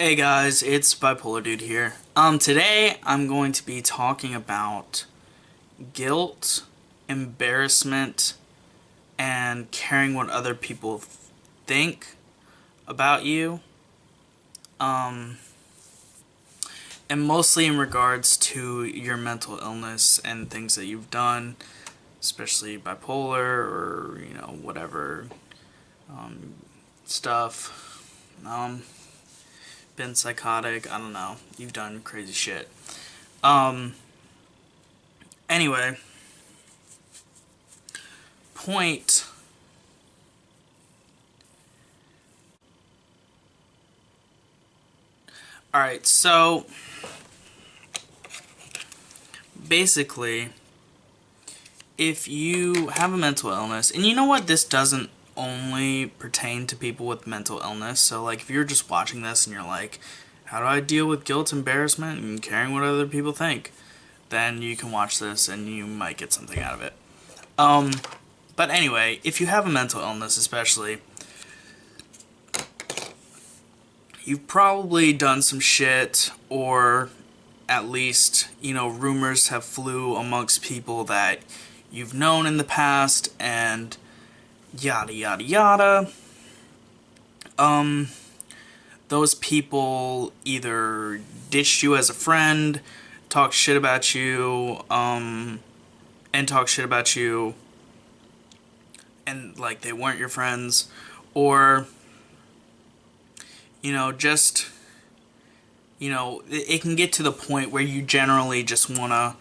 Hey guys, it's Bipolar Dude here. Today I'm going to be talking about guilt, embarrassment, and caring what other people think about you. Um, and mostly in regards to your mental illness and things that you've done, especially bipolar or, whatever, stuff. Been psychotic, I don't know. You've done crazy shit. Um, anyway, point. Alright, so basically, if you have a mental illness, and you know what, this doesn't only pertain to people with mental illness, so like if you're just watching this and you're like, how do I deal with guilt, embarrassment, and caring what other people think, then you can watch this and you might get something out of it. Um, but anyway, if you have a mental illness especially, you've probably done some shit, or at least, rumors have flew amongst people that you've known in the past, and yada yada yada. Um, those people either ditched you as a friend, talk shit about you, and talk shit about you, and like they weren't your friends, or, just it can get to the point where you generally just want to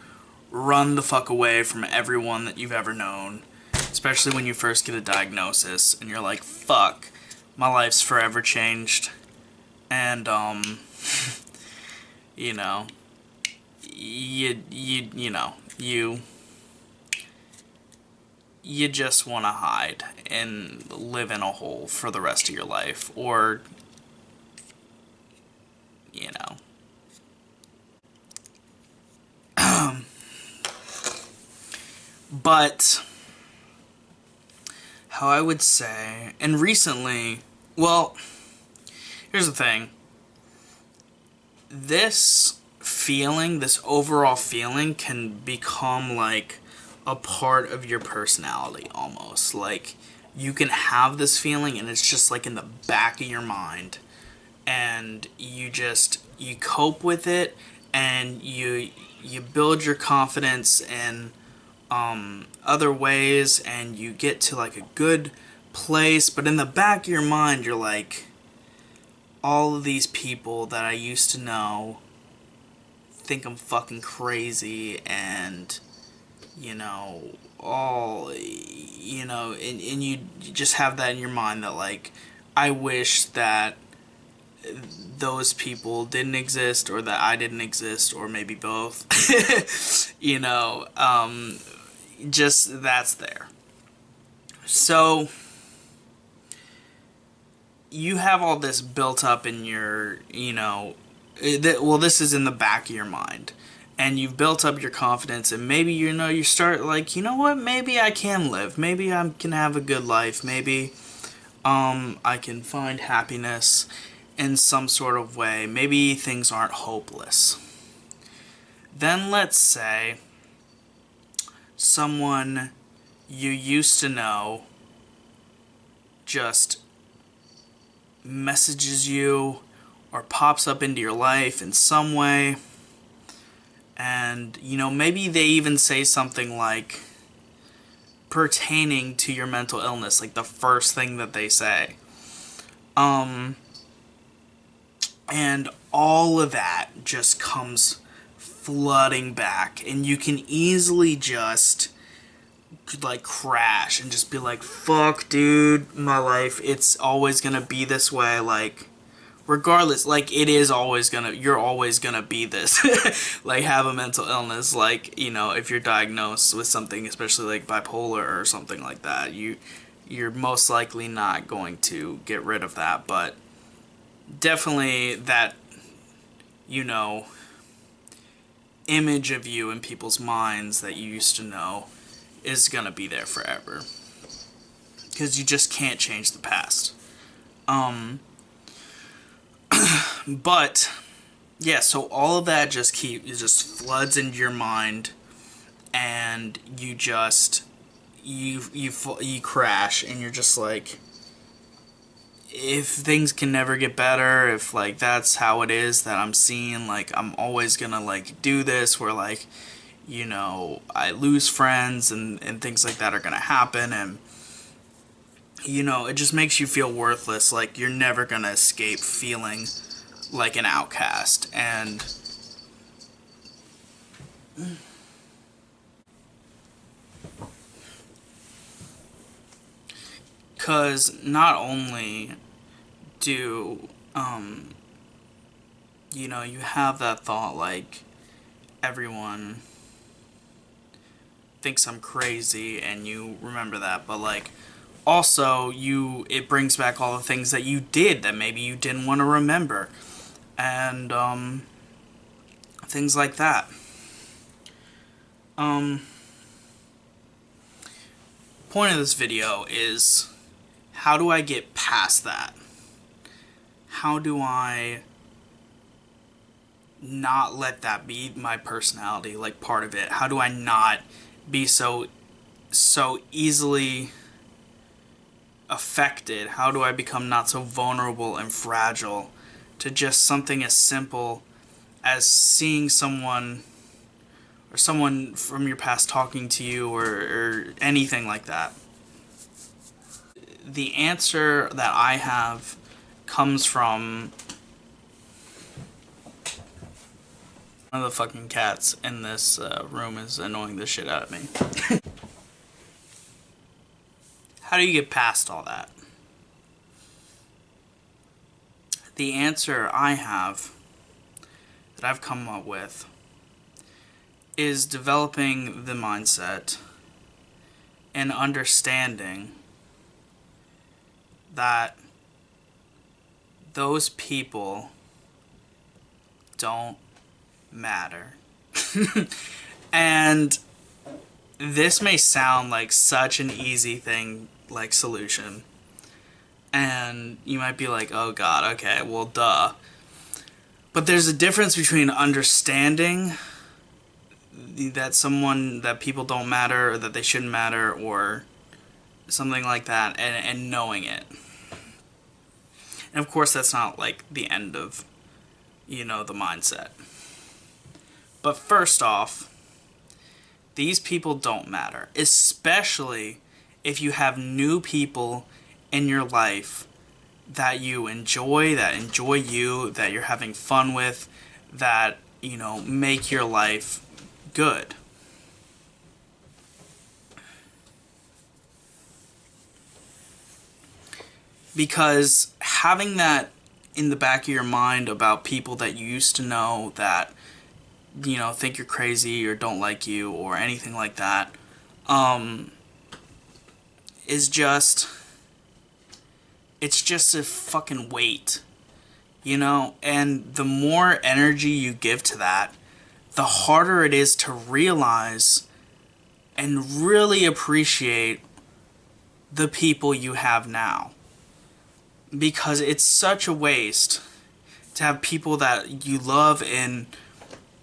run the fuck away from everyone that you've ever known, especially when you first get a diagnosis and you're like, fuck, my life's forever changed. And, you know, you just want to hide and live in a hole for the rest of your life, or, you know. But how I would say, and recently, well, here's the thing. This overall feeling can become like a part of your personality almost. Like, you can have this feeling and it's just like in the back of your mind. And you cope with it, and you build your confidence in other ways, and you get to like a good place, but in the back of your mind you're like, all of these people that I used to know think I'm fucking crazy, and and you just have that in your mind that like, I wish that those people didn't exist, or that I didn't exist, or maybe both. Just that's there. So you have all this built up in your, well, this is in the back of your mind, and you've built up your confidence, and maybe, you start like, you know what, maybe I can live, maybe I can have a good life, maybe I can find happiness in some sort of way, maybe things aren't hopeless. Then let's say someone you used to know just messages you or pops up into your life in some way, and maybe they even say something like pertaining to your mental illness, like the first thing that they say, and all of that just comes flooding back, and you can easily just like crash and just be like, fuck dude, my life, it's always gonna be this way, like, regardless, like, you're always gonna be this. Like, have a mental illness, like, if you're diagnosed with something, especially like bipolar or something like that, you're most likely not going to get rid of that, but definitely that, image of you in people's minds that you used to know is gonna be there forever, because you just can't change the past. But yeah, so all of that it just floods into your mind, and you crash, and you're just like, if things can never get better, if like that's how it is that I'm seeing, like I'm always gonna like do this, where like, I lose friends and things like that are gonna happen, and it just makes you feel worthless, like you're never gonna escape feeling like an outcast. And because not only do you have that thought like everyone thinks I'm crazy, and you remember that, but like also it brings back all the things that you did that maybe you didn't want to remember, and things like that. um Point of this video is, how do I get past that? How do I not let that be my personality, like part of it? How do I not be so easily affected? How do I become not so vulnerable and fragile to just something as simple as seeing someone, or someone from your past talking to you, or anything like that? The answer that I have comes from one of the fucking cats in this room is annoying the shit out of me. How do you get past all that? The answer I have, that I've come up with, is developing the mindset and understanding that those people don't matter. And this may sound like such an easy thing, like solution, and you might be like, oh god, okay, well duh. But there's a difference between understanding that people don't matter, or that they shouldn't matter, or something like that, and knowing it. And of course that's not like the end of the mindset. But first off, these people don't matter, especially if you have new people in your life that you enjoy, that enjoy you, that you're having fun with, that make your life good. Because having that in the back of your mind about people that you used to know that think you're crazy or don't like you or anything like that, is just, it's just a fucking weight, and the more energy you give to that, the harder it is to realize and really appreciate the people you have now. Because it's such a waste to have people that you love and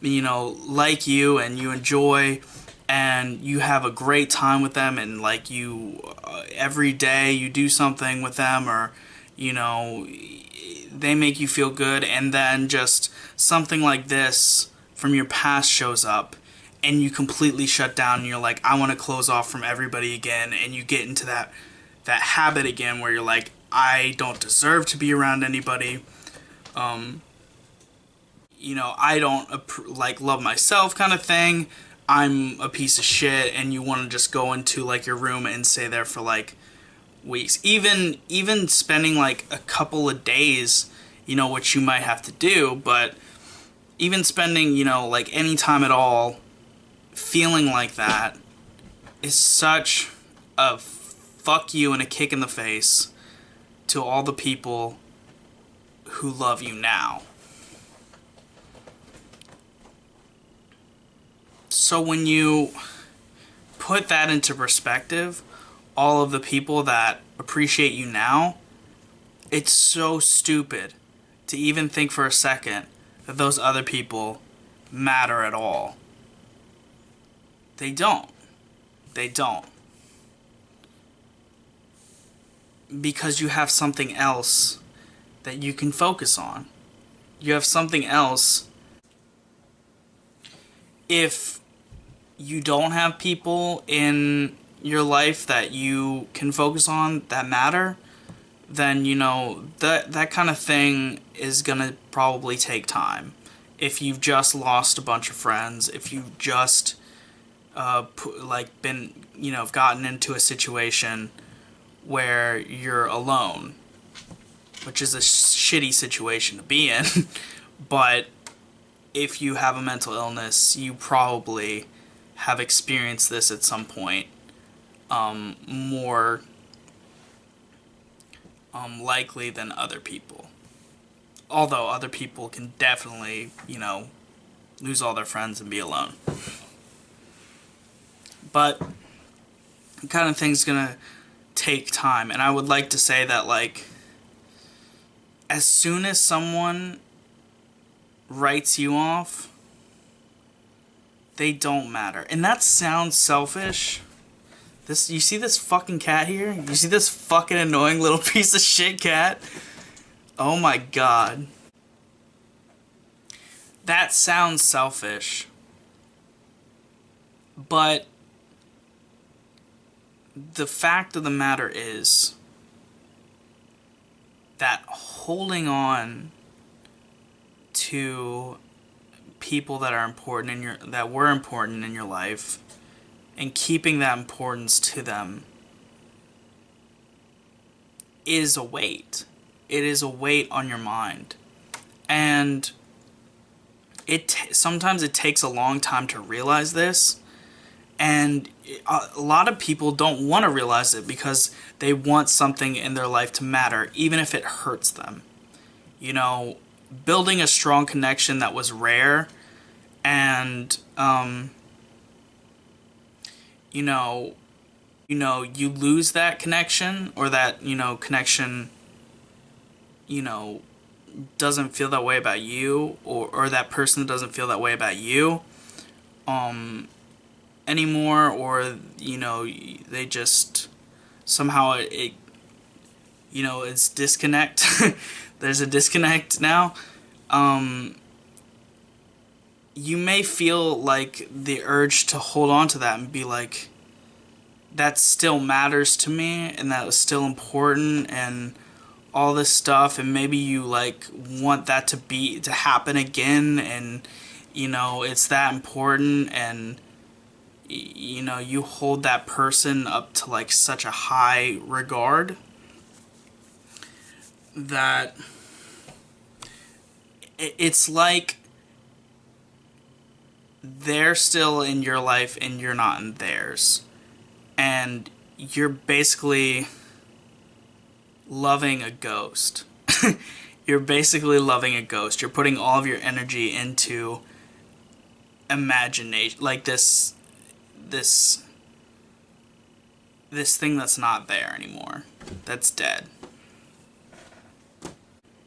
like you, and you enjoy, and you have a great time with them, and like every day you do something with them, or they make you feel good, and then just something like this from your past shows up, and you completely shut down, and you're like, I want to close off from everybody again, and you get into that habit again where you're like, I don't deserve to be around anybody. I don't like love myself, kind of thing. I'm a piece of shit, and you want to just go into like your room and stay there for like weeks, even spending like a couple of days, which you might have to do, but even spending like any time at all feeling like that is such a fuck you and a kick in the face to all the people who love you now. So when you put that into perspective, all of the people that appreciate you now, it's so stupid to even think for a second that those other people matter at all. They don't. They don't. Because you have something else that you can focus on. You have something else. If you don't have people in your life that you can focus on that matter, then that kind of thing is gonna probably take time. If you've just lost a bunch of friends, if you've just been gotten into a situation where you're alone, which is a shitty situation to be in, but if you have a mental illness, you probably have experienced this at some point, more likely than other people. Although other people can definitely, lose all their friends and be alone. But the kind of thing's gonna take time, and I would like to say that, like, as soon as someone writes you off, they don't matter. And that sounds selfish. You see this fucking cat here? You see this fucking annoying little piece of shit cat? Oh my god. That sounds selfish. But the fact of the matter is that holding on to people that are important that were important in your life and keeping that importance to them is a weight. It is a weight on your mind. And sometimes it takes a long time to realize this. And a lot of people don't want to realize it because they want something in their life to matter, even if it hurts them. Building a strong connection that was rare, and you lose that connection, or that connection doesn't feel that way about you, or that person doesn't feel that way about you anymore, or they just somehow it's disconnect. There's a disconnect now. You may feel like the urge to hold on to that and be like, that still matters to me, and that was still important, and all this stuff, and maybe you want that to happen again, and it's that important, and you hold that person up to such a high regard that it's like they're still in your life and you're not in theirs, and you're basically loving a ghost. You're basically loving a ghost. You're putting all of your energy into imagination, like this thing that's not there anymore, that's dead.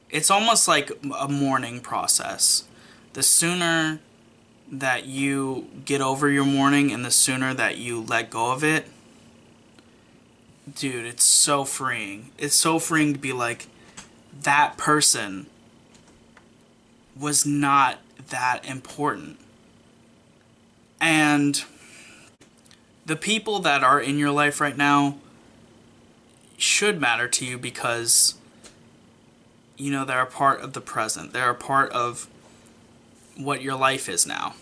It's almost like a mourning process. The sooner that you get over your mourning and the sooner that you let go of it, dude, it's so freeing. It's so freeing to be like, that person was not that important. And the people that are in your life right now should matter to you because they're a part of the present. They're a part of what your life is now.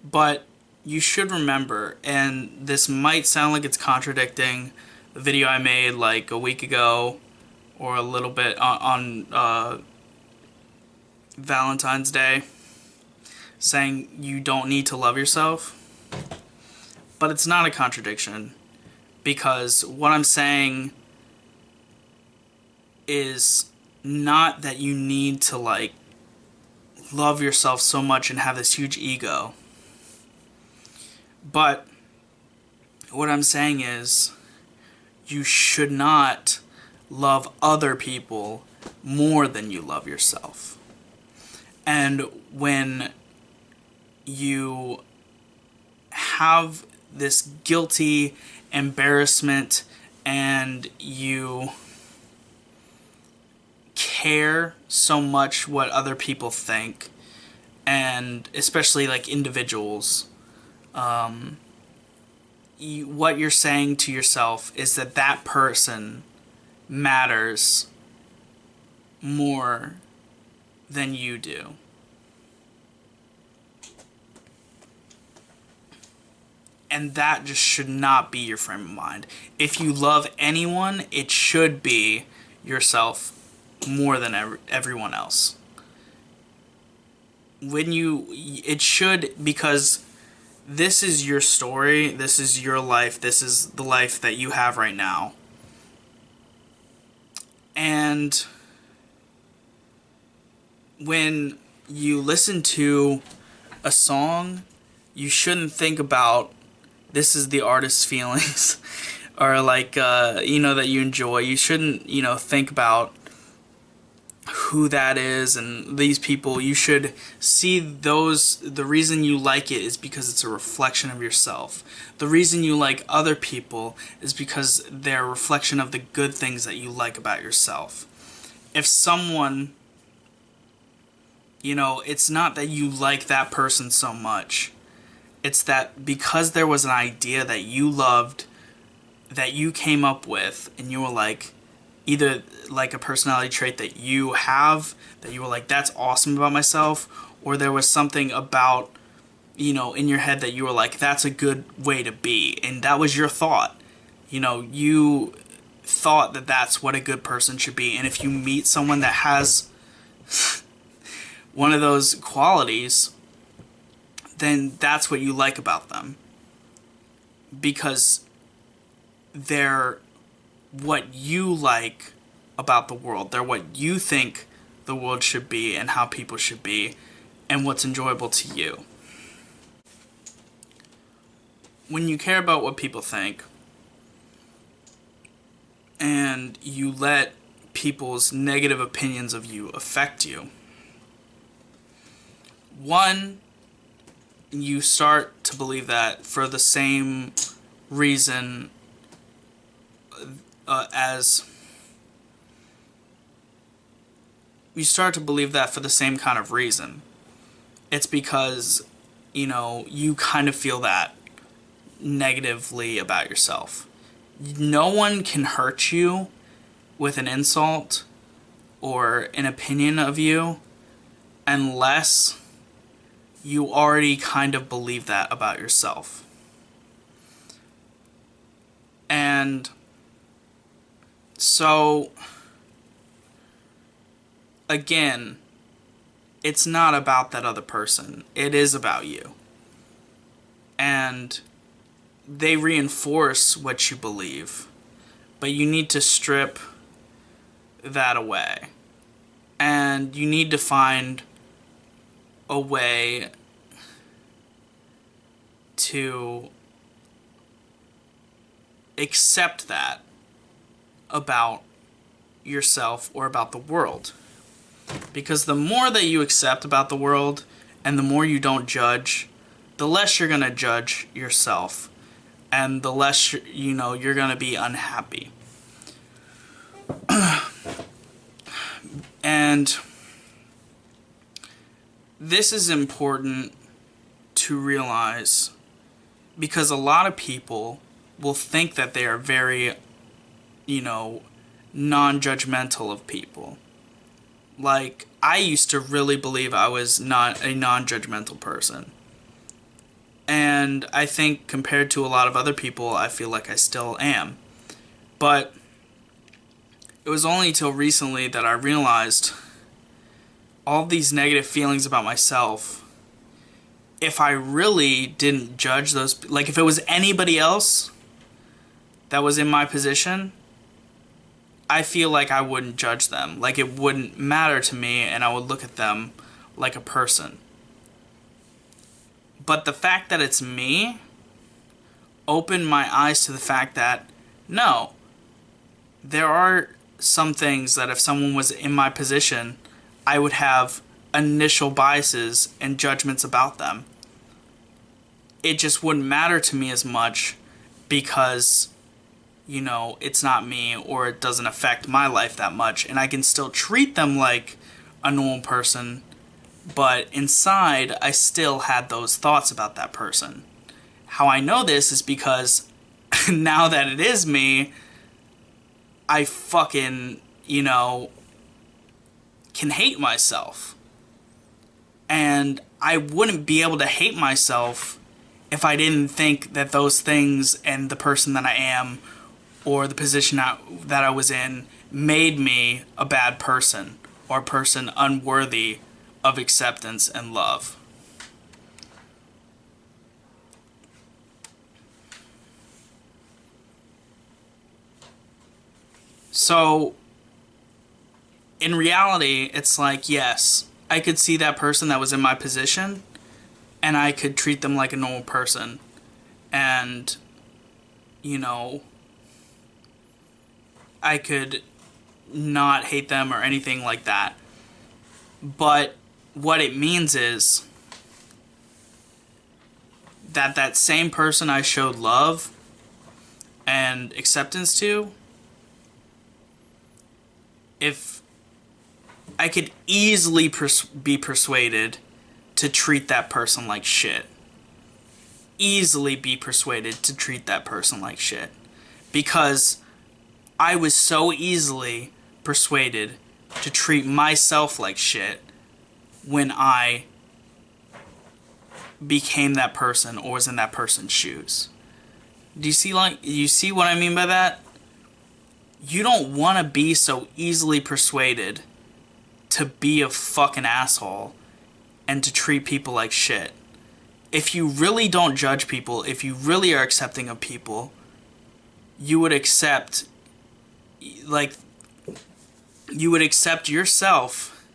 But you should remember, and this might sound like it's contradicting the video I made like a week ago, or a little bit on Valentine's Day, saying you don't need to love yourself. But it's not a contradiction, because what I'm saying is not that you need to love yourself so much and have this huge ego. But what I'm saying is you should not love other people more than you love yourself. And when you have this guilty embarrassment and you care so much what other people think, and especially like individuals, what you're saying to yourself is that that person matters more than you do. And that just should not be your frame of mind. If you love anyone, it should be yourself more than everyone else. It should, because this is your story, this is your life, this is the life that you have right now. And when you listen to a song, you shouldn't think about this is the artist's feelings or like that you enjoy. You shouldn't think about who that is and these people. You should see the reason you like it is because it's a reflection of yourself. The reason you like other people is because they're a reflection of the good things that you like about yourself. If someone, it's not that you like that person so much. It's that because there was an idea that you loved, that you came up with, and you were like, either like a personality trait that you have, that you were like, that's awesome about myself, or there was something about, in your head that you were like, that's a good way to be, and that was your thought. You thought that that's what a good person should be, and if you meet someone that has one of those qualities, then that's what you like about them. Because they're what you like about the world. They're what you think the world should be and how people should be and what's enjoyable to you. When you care about what people think and you let people's negative opinions of you affect you, one, you start to believe that for the same reason as you start to believe that for the same kind of reason. It's because, you kind of feel that negatively about yourself. No one can hurt you with an insult or an opinion of you unless you already kind of believe that about yourself. And so, again, it's not about that other person. It is about you. And they reinforce what you believe, but you need to strip that away. And you need to find a way to accept that about yourself or about the world. Because the more that you accept about the world and the more you don't judge, the less you're going to judge yourself and the less you're going to be unhappy. And this is important to realize because a lot of people will think that they are very, non-judgmental of people. Like, I used to really believe I was not a non-judgmental person. And I think compared to a lot of other people, I feel like I still am. But it was only till recently that I realized all these negative feelings about myself, if I really didn't judge those, like if it was anybody else that was in my position, I feel like I wouldn't judge them. Like it wouldn't matter to me and I would look at them like a person. But the fact that it's me opened my eyes to the fact that, no, there are some things that if someone was in my position, I would have initial biases and judgments about them. It just wouldn't matter to me as much because, it's not me or it doesn't affect my life that much. And I can still treat them like a normal person, but inside I still had those thoughts about that person. How I know this is because now that it is me, I fucking, can hate myself. And I wouldn't be able to hate myself if I didn't think that those things and the person that I am or the position that I was in made me a bad person or a person unworthy of acceptance and love. So, in reality, it's like, yes, I could see that person that was in my position and I could treat them like a normal person. And, I could not hate them or anything like that. But what it means is that that same person I showed love and acceptance to, if I could easily be persuaded to treat that person like shit. Easily be persuaded to treat that person like shit. Because I was so easily persuaded to treat myself like shit when I became that person or was in that person's shoes. Do you see what I mean by that? You don't want to be so easily persuaded to be a fucking asshole and to treat people like shit. If you really don't judge people, if you really are accepting of people, you would accept, you would accept yourself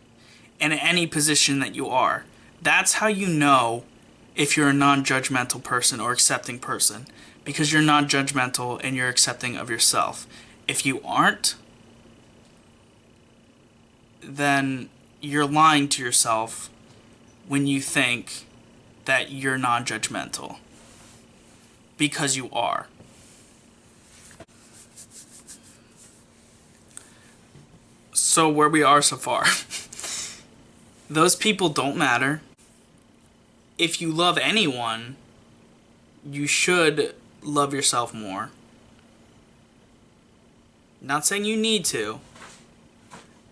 in any position that you are. That's how you know if you're a non-judgmental person or accepting person, because you're non-judgmental and you're accepting of yourself. If you aren't, then you're lying to yourself when you think that you're non-judgmental, because you are. So where we are so far, those people don't matter. If you love anyone, you should love yourself more. Not saying you need to,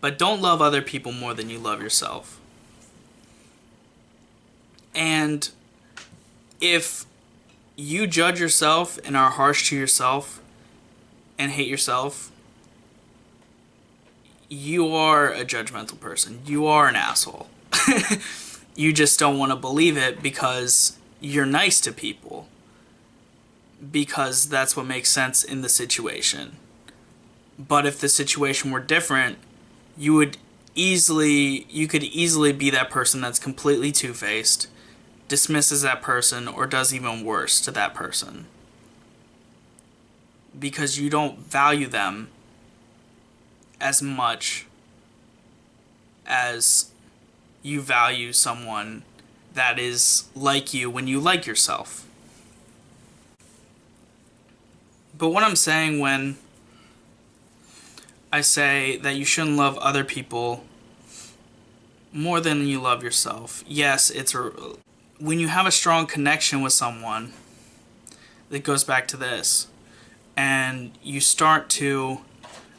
but don't love other people more than you love yourself. And if you judge yourself and are harsh to yourself and hate yourself, you are a judgmental person. You are an asshole. You just don't want to believe it because you're nice to people. Because that's what makes sense in the situation. But if the situation were different, you could easily be that person that's completely two-faced, dismisses that person, or does even worse to that person. Because you don't value them as much as you value someone that is like you when you like yourself. But what I'm saying when I say that you shouldn't love other people more than you love yourself, yes, when you have a strong connection with someone, that goes back to this, and you start to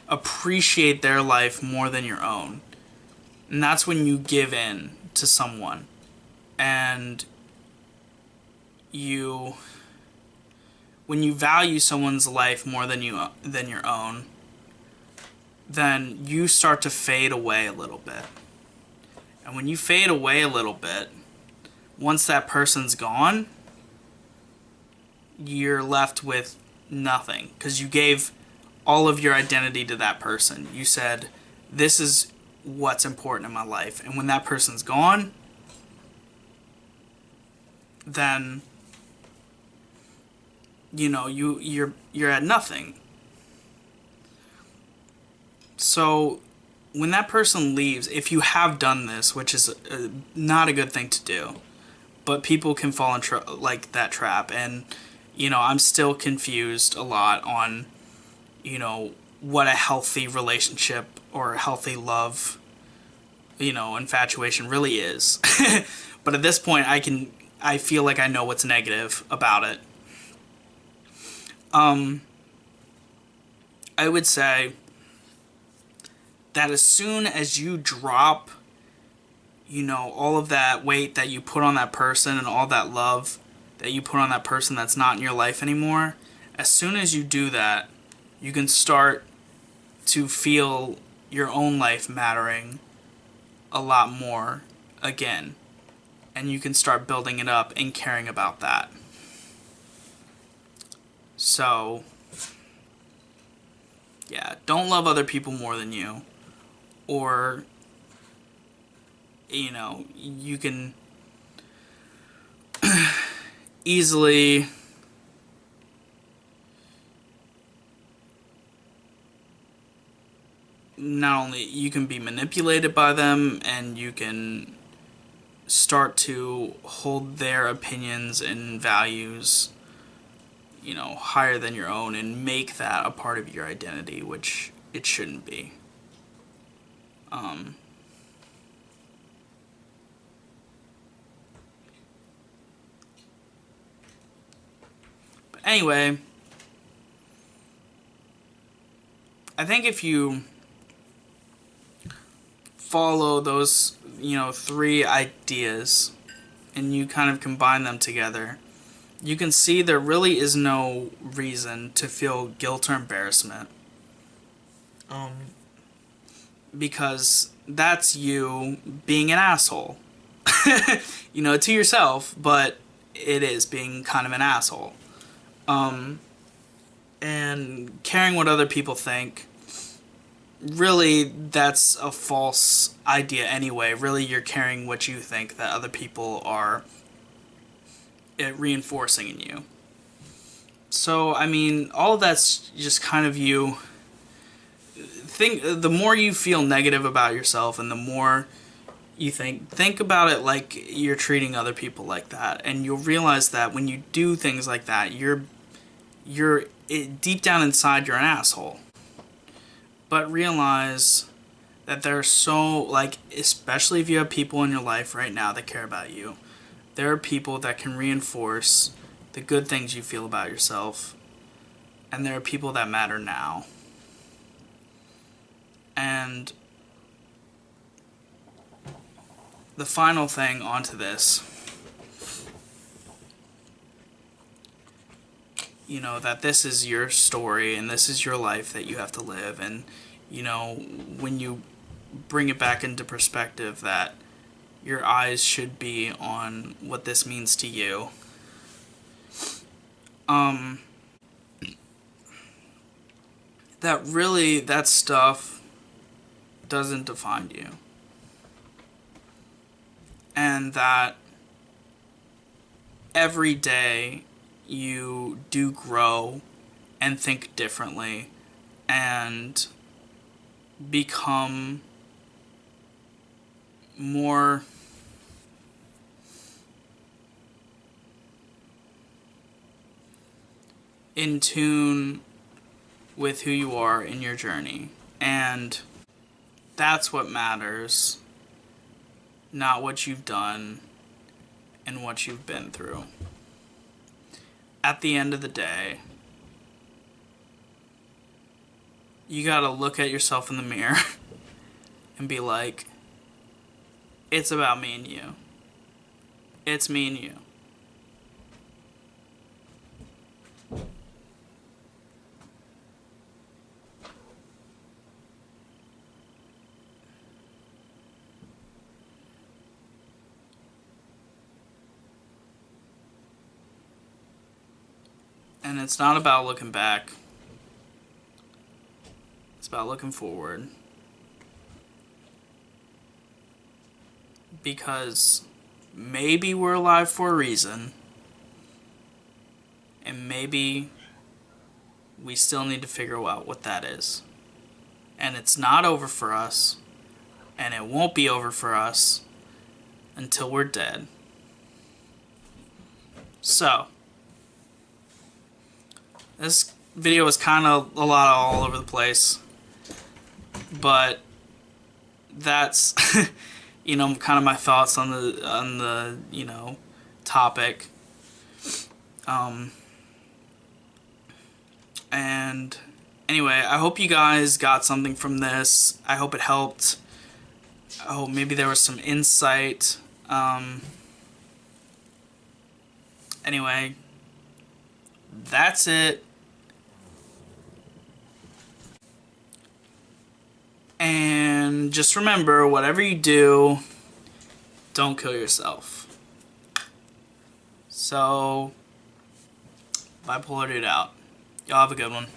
appreciate their life more than your own. And that's when you give in to someone. And when you value someone's life more than your own, then you start to fade away a little bit. And when you fade away a little bit, once that person's gone, you're left with nothing. Because you gave all of your identity to that person. You said, this is what's important in my life. And when that person's gone, then you're at nothing. So when that person leaves, if you have done this, which is not a good thing to do, but people can fall in like that trap, and I'm still confused a lot on what a healthy relationship or a healthy love, infatuation really is. But at this point, I feel like I know what's negative about it. Um, I would say that as soon as you drop, all of that weight that you put on that person and all that love that you put on that person that's not in your life anymore, as soon as you do that, you can start to feel your own life mattering a lot more again. And you can start building it up and caring about that. So, yeah, don't love other people more than you. Or, you can easily not only you can be manipulated by them, and you can start to hold their opinions and values higher than your own, and make that a part of your identity, which it shouldn't be. um but anyway, I think if you follow those three ideas and you kind of combine them together, you can see there really is no reason to feel guilt or embarrassment. Um, because that's you being an asshole. To yourself, but it is being kind of an asshole. Um, and caring what other people think, really, that's a false idea anyway. Really, you're caring what you think that other people are reinforcing in you. So, I mean, all of that's just kind of you. The more you feel negative about yourself, and the more you think about it like you're treating other people like that, and you'll realize that when you do things like that, deep down inside you're an asshole. But realize that there's so, like, especially if you have people in your life right now that care about you, there are people that can reinforce the good things you feel about yourself, and there are people that matter now. And the final thing onto this, that this is your story and this is your life that you have to live, and when you bring it back into perspective, that your eyes should be on what this means to you. um that really, that stuff doesn't define you, and that every day you do grow and think differently and become more in tune with who you are in your journey. And that's what matters, not what you've done and what you've been through. At the end of the day, you gotta look at yourself in the mirror and be like, it's about me and you. It's me and you. And it's not about looking back. It's about looking forward. Because maybe we're alive for a reason. And maybe we still need to figure out what that is. And it's not over for us. And it won't be over for us until we're dead. So, this video was kind of a lot all over the place. But that's, you know, kind of my thoughts on the you know, topic. And anyway, I hope you guys got something from this. I hope it helped. I hope maybe there was some insight. Anyway, that's it. And just remember, whatever you do, don't kill yourself. So, bipolar dude out. Y'all have a good one.